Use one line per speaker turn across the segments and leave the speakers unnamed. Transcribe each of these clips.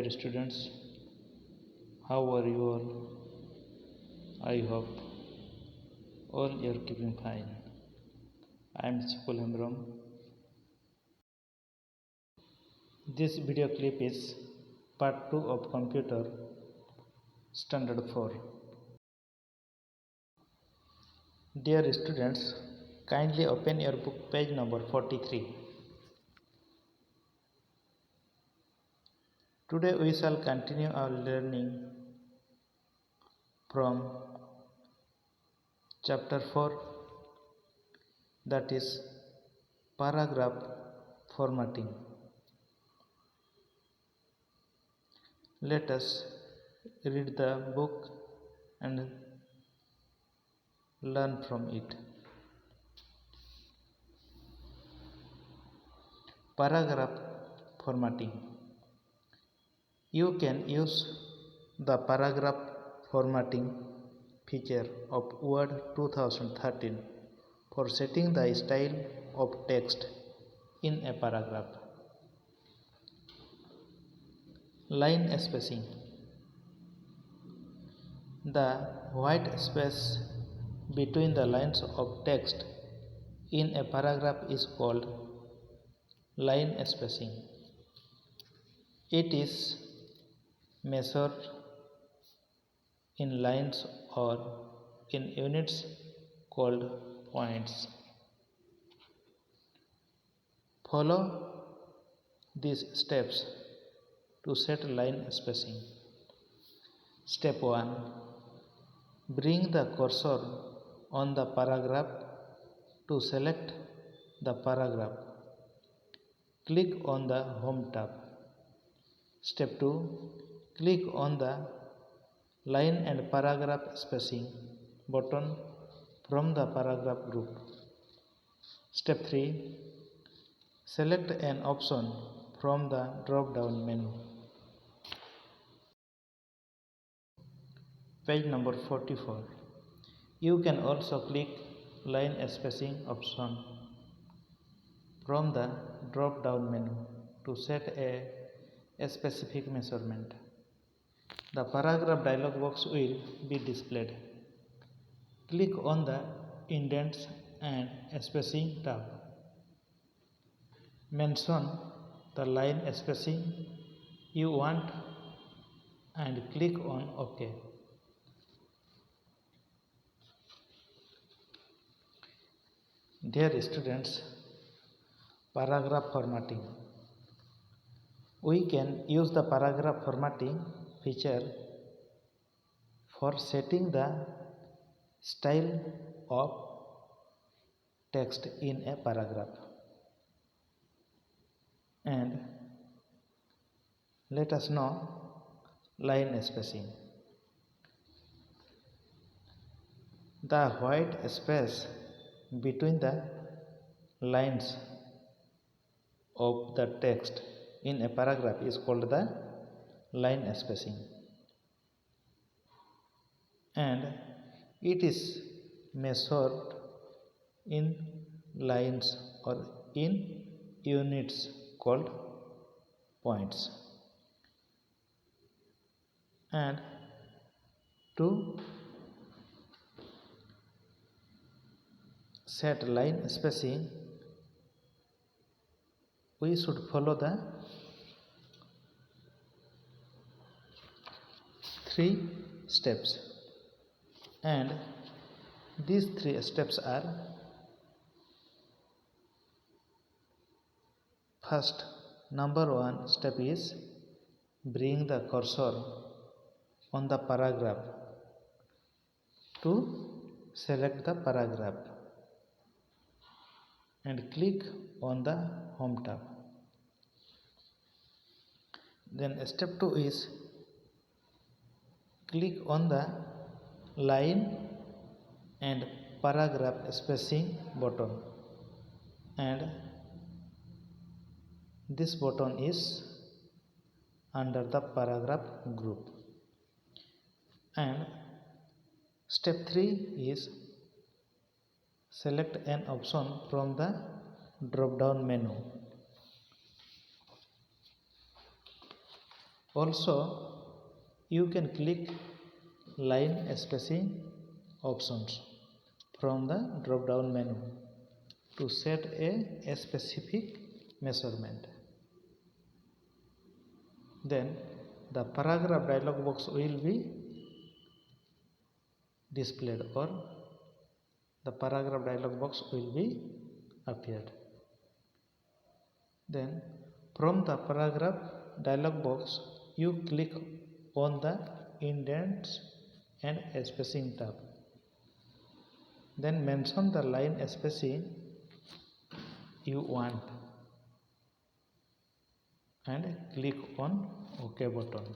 Dear students, how are you all? I hope all you are keeping fine. I am Sukul Hemram. This video clip is part 2 of Computer Standard 4. Dear students, kindly open your book page number 43. Today we shall continue our learning from chapter 4, that is paragraph formatting. Let us read the book and learn from it. Paragraph formatting. You can use the paragraph formatting feature of Word 2013 for setting the style of text in a paragraph. Line spacing. The white space between the lines of text in a paragraph is called line spacing. It is measured in lines or in units called points. Follow these steps to set line spacing. Step 1. Bring the cursor on the paragraph to select the paragraph. Click on the Home tab. Step 2. Click on the Line and Paragraph Spacing button from the paragraph group. Step 3. Select an option from the drop-down menu. Page number 44. You can also click Line Spacing option from the drop-down menu to set a specific measurement. The paragraph dialog box will be displayed. Click on the Indents and Spacing tab. Mention the line spacing you want and click on OK. Dear students, paragraph formatting. We can use the paragraph formatting feature for setting the style of text in a paragraph. And let us know line spacing. The white space between the lines of the text in a paragraph is called the line spacing, and it is measured in lines or in units called points. And to set line spacing, we should follow the 3 steps, and these 3 steps are: first, number 1 step is bring the cursor on the paragraph to select the paragraph and click on the Home tab. Then step 2 is click on the line and paragraph spacing button, and this button is under the paragraph group. And step 3 is select an option from the drop down menu. Also, you can click line spacing options from the drop down menu to set a specific measurement. Then the paragraph dialog box will be displayed, or the paragraph dialog box will be appeared. Then from the paragraph dialog box, you click on the indents and spacing tab. Then mention the line spacing you want and click on OK button.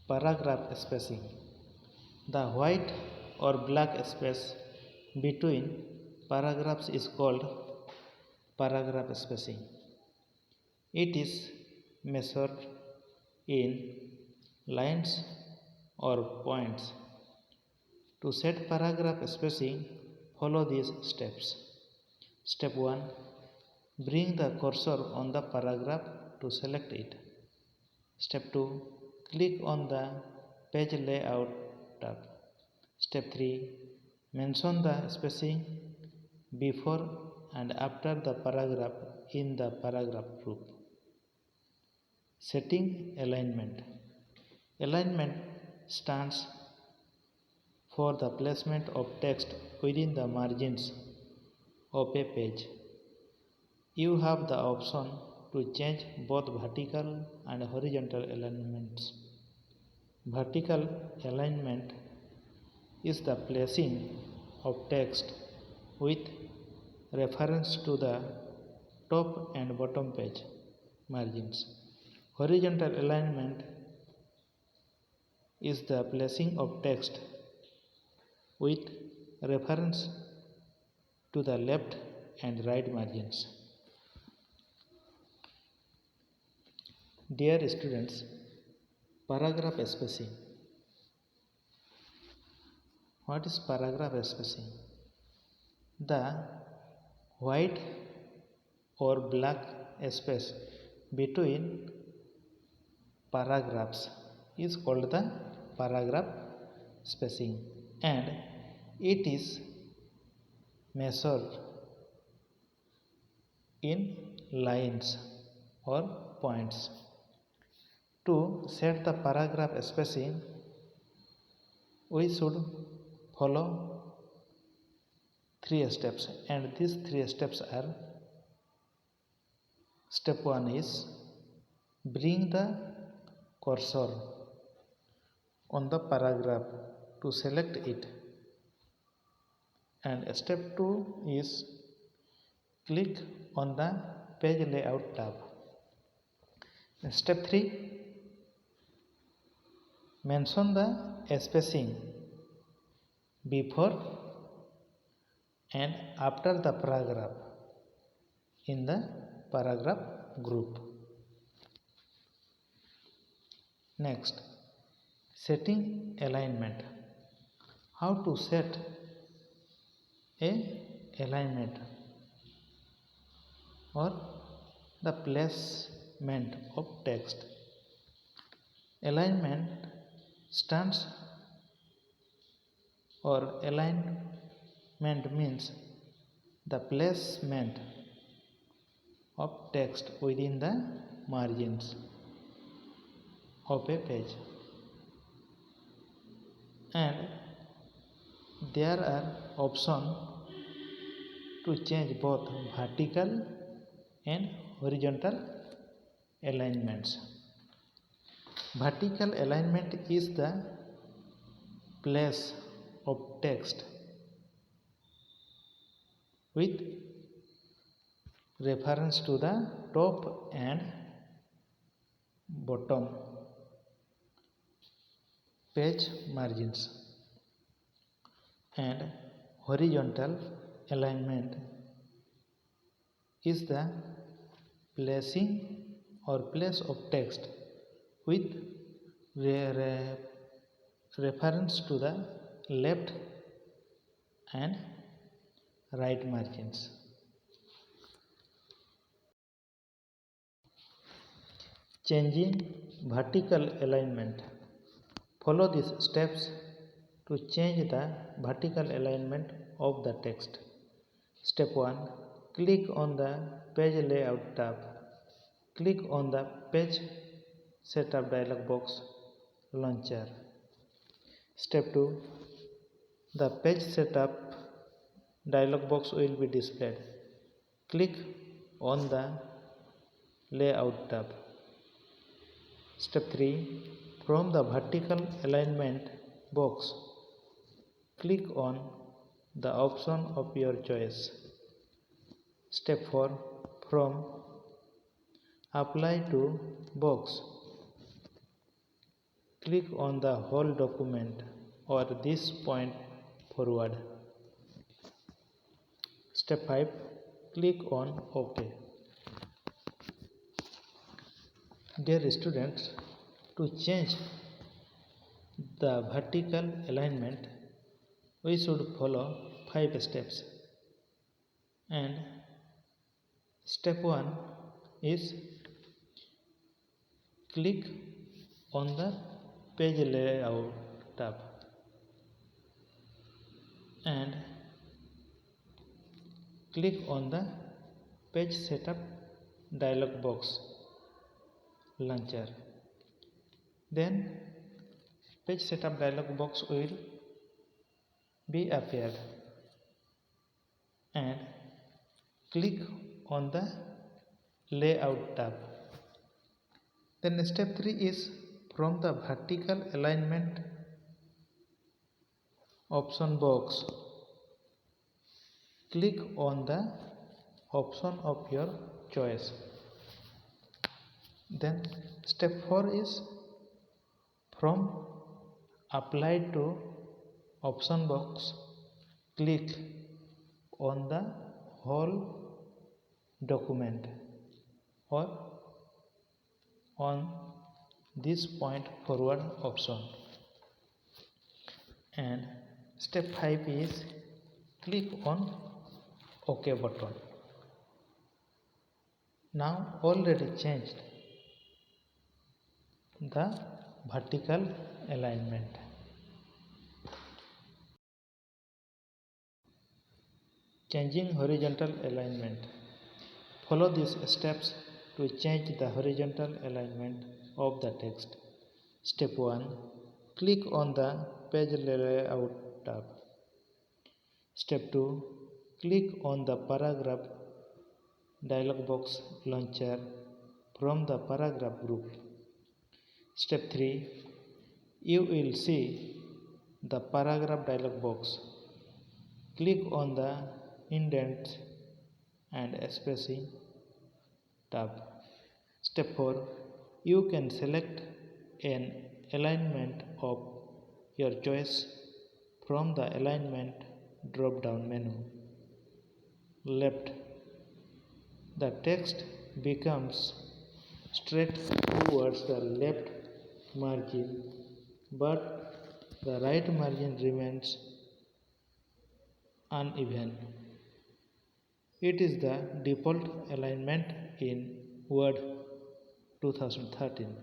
Paragraph spacing. The white or black space between paragraphs is called paragraph spacing. It is measured in lines or points. To set paragraph spacing, follow these steps. Step 1. Bring the cursor on the paragraph to select it. Step 2. Click on the page layout tab. Step 3. Mention the spacing before and after the paragraph in the paragraph group. Setting alignment. Alignment stands for the placement of text within the margins of a page. You have the option to change both vertical and horizontal alignments. Vertical alignment is the placing of text with reference to the top and bottom page margins. Horizontal alignment is the placing of text with reference to the left and right margins. Dear students, paragraph spacing. What is paragraph spacing? The white or black space between paragraphs is called the paragraph spacing, and it is measured in lines or points. To set the paragraph spacing, we should follow 3 steps, and these 3 steps are: step 1 is bring the cursor on the paragraph to select it, and step 2 is click on the page layout tab. Step 3, mention the spacing before and after the paragraph in the paragraph group. Next, setting alignment. How to set a alignment or the placement of text. Alignment stands or alignment means the placement of text within the margins of a page, and there are options to change both vertical and horizontal alignments. Vertical alignment is the place of text with reference to the top and bottom page margins, and horizontal alignment is the placing or place of text with reference to the left and right margins. Changing vertical alignment. Follow these steps to change the vertical alignment of the text. Step 1. Click on the Page Layout tab. Click on the Page Setup dialog box launcher. Step 2. The Page Setup dialog box will be displayed. Click on the Layout tab. Step 3. From the vertical alignment box, click on the option of your choice. Step 4. From Apply to box, click on the whole document or this point forward. Step 5. Click on OK. Dear students, to change the vertical alignment, we should follow 5 steps. And step 1 is click on the Page Layout tab and click on the Page Setup dialog box launcher. Then Page Setup dialog box will be appeared and click on the Layout tab. Then step 3 is from the vertical alignment option box, click on the option of your choice. Then step 4 is from Apply to option box, click on the whole document or on this point forward option. And step 5 is click on OK button. Now already changed the vertical alignment. Changing horizontal alignment. Follow these steps to change the horizontal alignment of the text. Step 1. Click on the Page Layout tab. Step 2. Click on the Paragraph dialog box launcher from the paragraph group. Step 3. You will see the Paragraph dialog box. Click on the Indent and Spacing tab. Step 4. You can select an alignment of your choice from the Alignment drop-down menu. Left. The text becomes straight towards the left margin, but the right margin remains uneven. It is the default alignment in Word 2013.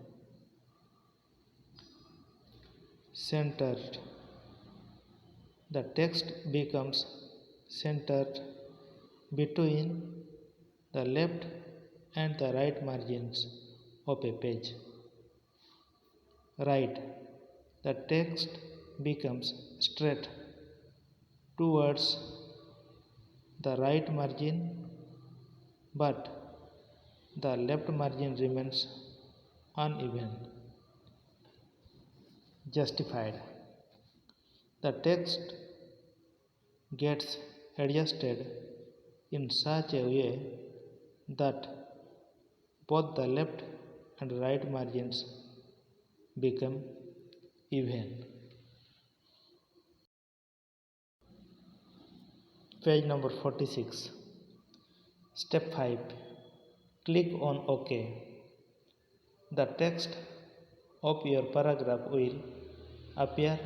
Centered. The text becomes centered between the left and the right margins of a page. Right. The text becomes straight towards the right margin, but the left margin remains uneven. Justified. The text gets adjusted in such a way that both the left and right margins become even. Page number 46. Step 5. Click on OK. The text of your paragraph will appear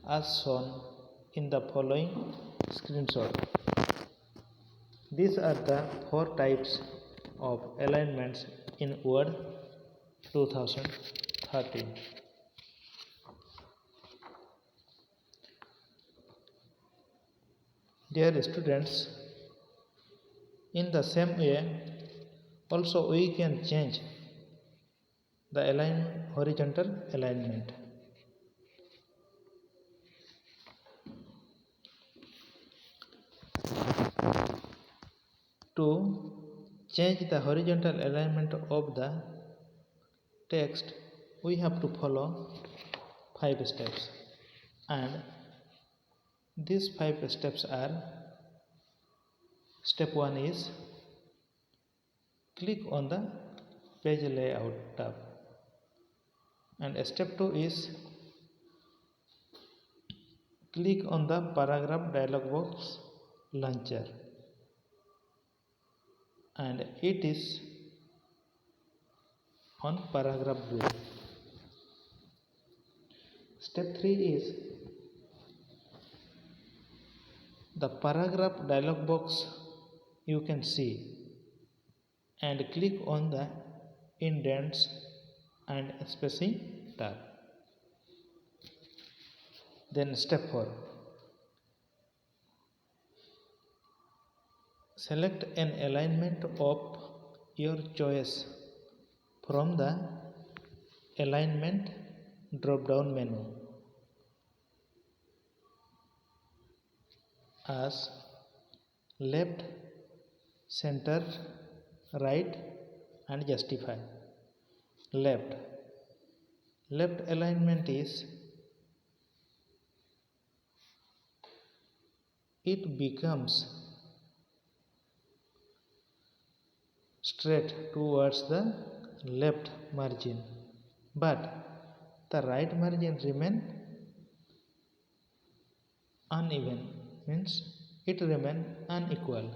as shown in the following screenshot. These are the 4 types of alignments in Word 2013. Dear students, in the same way, also we can change the horizontal alignment. To change the horizontal alignment of the text, we have to follow 5 steps, and these 5 steps are: step 1 is click on the page layout tab, and step 2 is click on the paragraph dialog box launcher, and it is on paragraph view. Step 3 is the paragraph dialog box you can see, and click on the indents and spacing tab. Then step 4, select an alignment of your choice from the alignment drop down menu as left, center, right, and justify. Left alignment is it becomes straight towards the left margin, but the right margin remain uneven, means it remain unequal,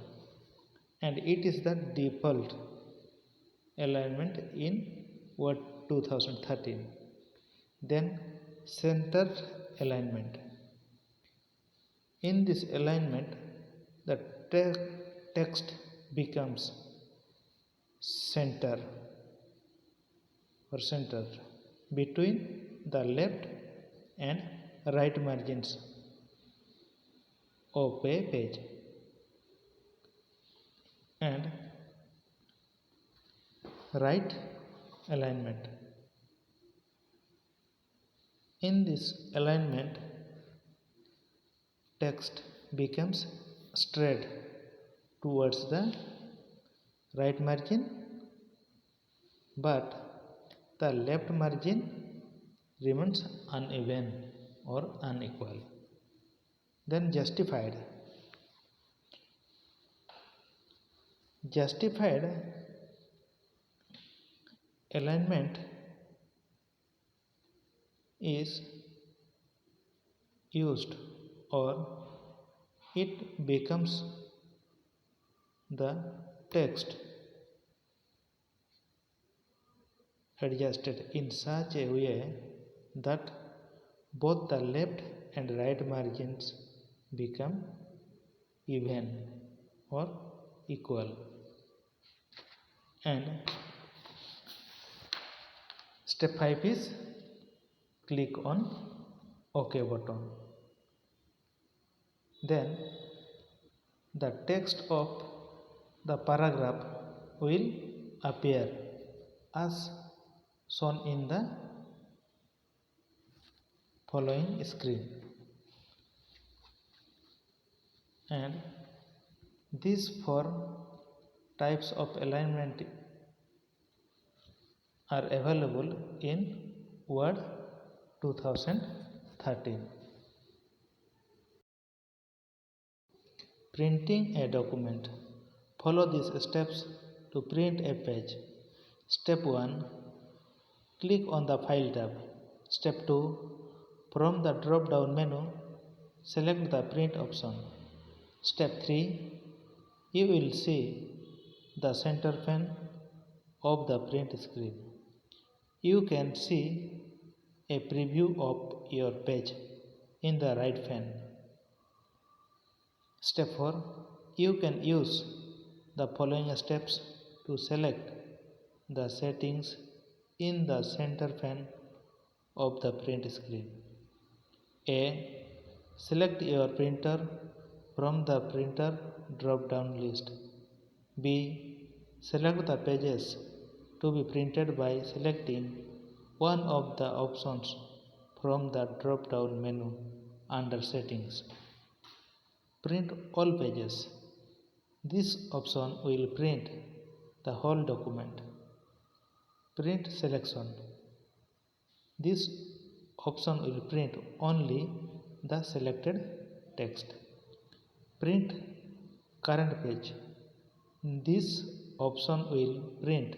and it is the default alignment in Word 2013. Then centered alignment. In this alignment, the text becomes centered between the left and right margins of a page, and right alignment. In this alignment, text becomes straight towards the right margin, but the left margin remains uneven or unequal. Then justified alignment is used, or it becomes the text adjusted in such a way that both the left and right margins become even or equal. And step 5 is click on OK button. Then the text of the paragraph will appear as shown in the following screen, and these 4 types of alignment are available in Word 2013. Printing a document. Follow these steps to print a page. Step 1, click on the File tab. Step 2, from the drop down menu, select the print option. Step 3, you will see the center pane of the print screen. You can see a preview of your page in the right pane. Step 4, you can use the following steps to select the settings in the center pane of the print screen. A. Select your printer from the printer drop-down list. B. Select the pages to be printed by selecting one of the options from the drop-down menu under Settings. Print all pages. This option will print the whole document. Print selection. This option will print only the selected text. Print current page. This option will print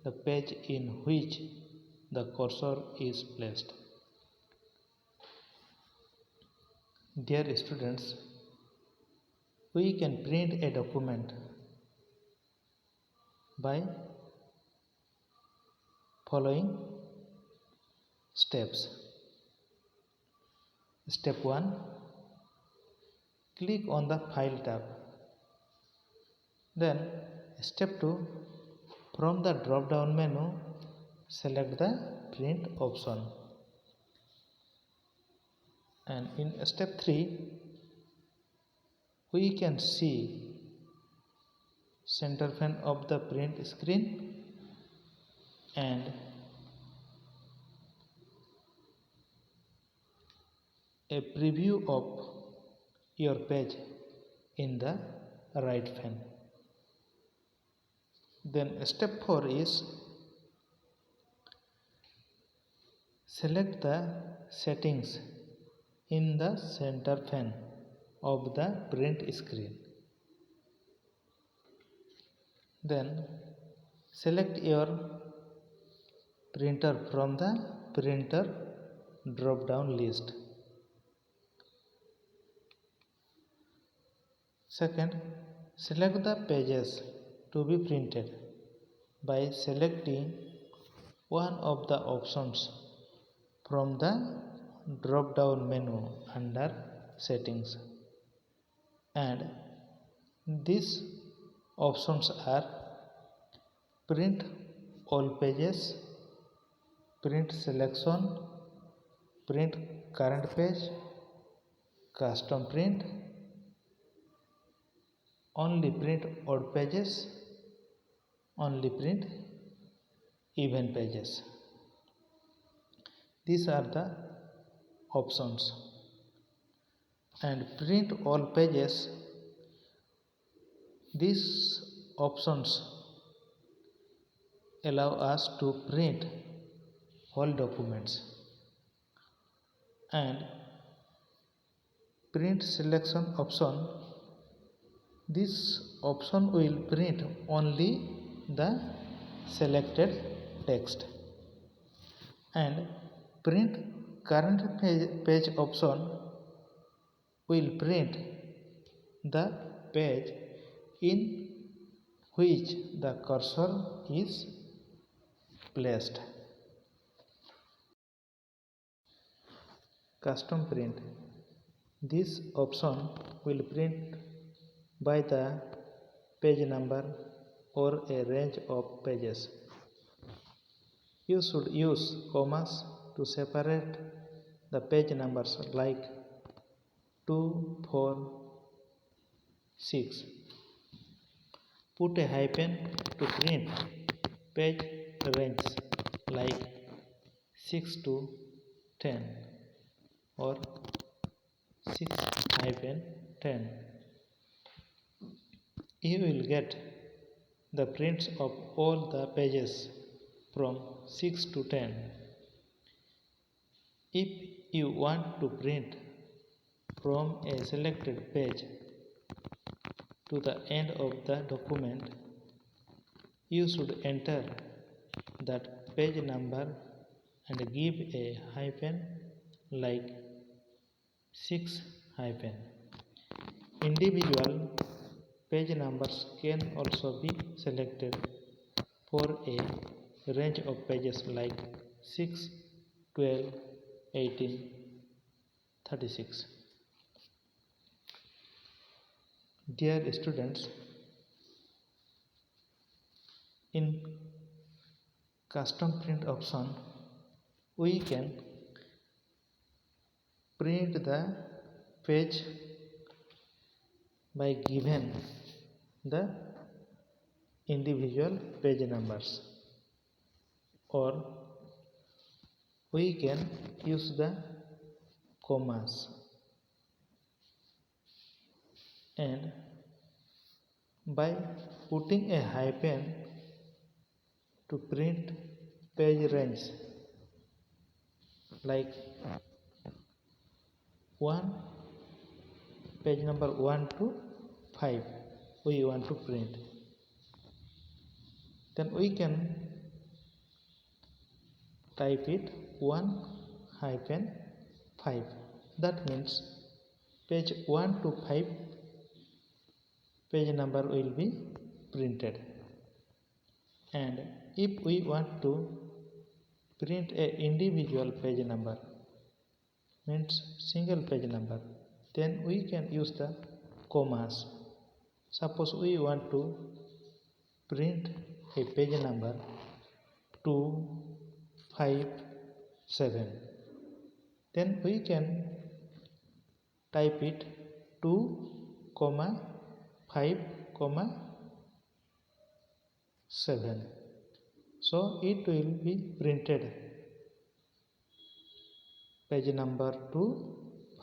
the page in which the cursor is placed. Dear students, we can print a document by following steps. Step 1. Click on the File tab. Then Step 2. From the drop-down menu, select the Print option. And in Step 3, we can see center pane of the print screen and a preview of your page in the right pane. Then Step 4 is select the settings in the center pane of the print screen. Then select your printer from the printer drop-down list. Second, select the pages to be printed by selecting one of the options from the drop-down menu under Settings. And these options are Print all pages, Print selection, Print current page, Custom print, Only print odd pages, Only print even pages. These are the options. And print all pages, these options allow us to print whole documents. And print selection option, this option will print only the selected text. And print current page option will print the page in which the cursor is placed. Custom print. This option will print by the page number or a range of pages. You should use commas to separate the page numbers like 2, 4, 6. Put a hyphen to print page range like 6 to 10 or 6-10. You will get the prints of all the pages from 6 to 10. If you want to print from a selected page to the end of the document, you should enter that page number and give a hyphen like 6 hyphen. Individual page numbers can also be selected for a range of pages like 6, 12, 18, 36. Dear students, in custom print option, we can print the page by given the individual page numbers, or we can use the commas, and by putting a hyphen to print page range like 1 page number 1 to 5 we want to print, then we can type it 1-5. That means page 1 to 5 page number will be printed. And if we want to print a individual page number, means single page number, then we can use the commas. Suppose we want to print a page number 257, then we can type it 2,5,7. So it will be printed page number 2,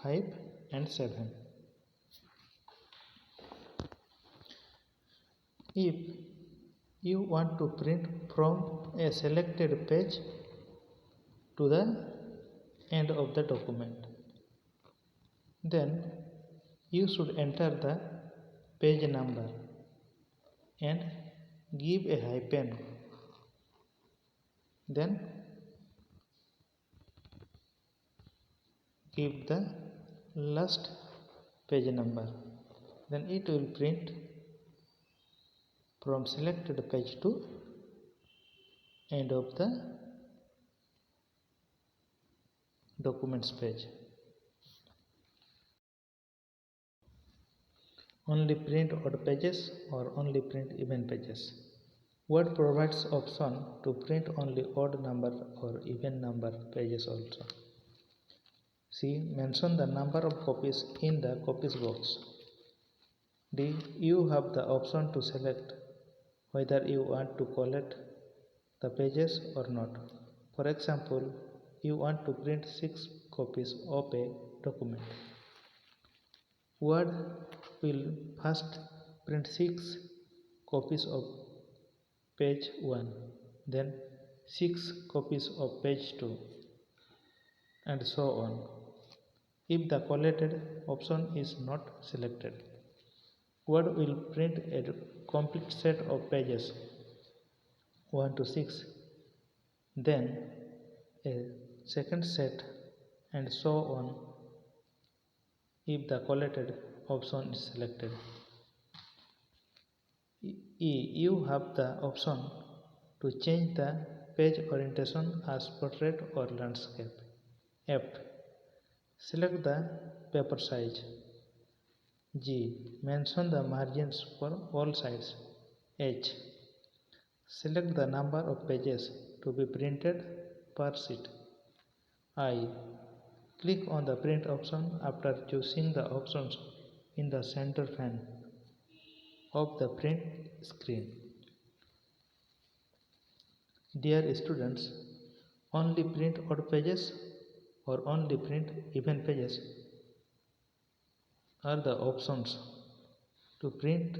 5 and 7. If you want to print from a selected page to the end of the document, then you should enter the page number and give a hyphen, then give the last page number, then it will print from selected page to end of the documents page. Only print odd pages or only print even pages. Word provides option to print only odd number or even number pages also. C. Mention the number of copies in the copies box. D. You have the option to select whether you want to collect the pages or not. For example, you want to print 6 copies of a document. Word will first print 6 copies of page 1, then 6 copies of page 2, and so on. If the collected option is not selected, Word will print a complete set of pages 1 to 6, then a second set, and so on if the collected option is selected. E. You have the option to change the page orientation as portrait or landscape. F. Select the paper size. G. Mention the margins for all sides. H. Select the number of pages to be printed per sheet. I. Click on the print option after choosing the options in the center pane of the print screen. Dear students, only print odd pages or only print even pages are the options to print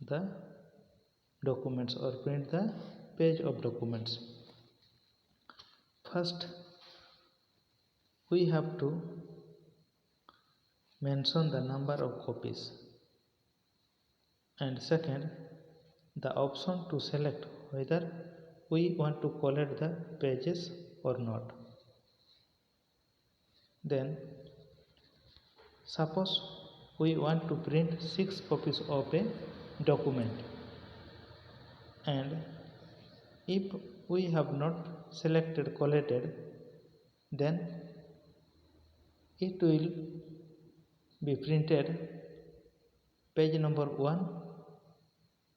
the documents or print the page of documents. First, we have to mention the number of copies, and second, the option to select whether we want to collect the pages or not. Then suppose we want to print 6 copies of a document, and if we have not selected collected, then it will be printed page number 1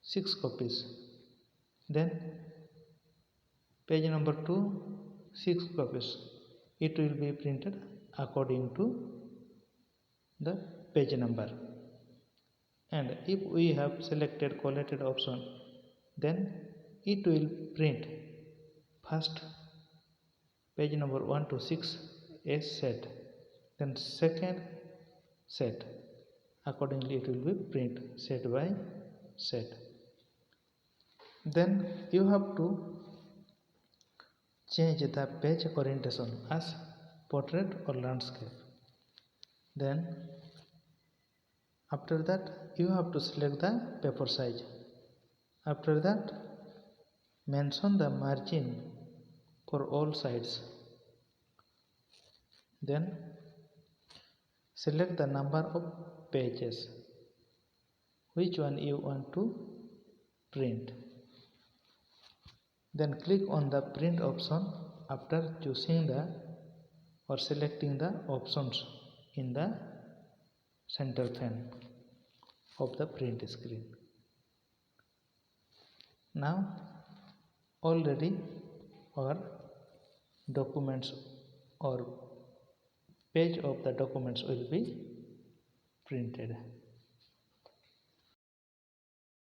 6 copies, then Page number 2, 6 copies. It will be printed according to the page number. And if we have selected collated option, then it will print first page number 1 to 6 a set, then second set. Accordingly it will be print set by set. Then you have to change the page orientation as portrait or landscape. Then after that you have to select the paper size. After that mention the margin for all sides. Then select the number of pages, which one you want to print. Then click on the print option after choosing the or selecting the options in the center pane of the print screen. Now already our documents or page of the documents will be printed.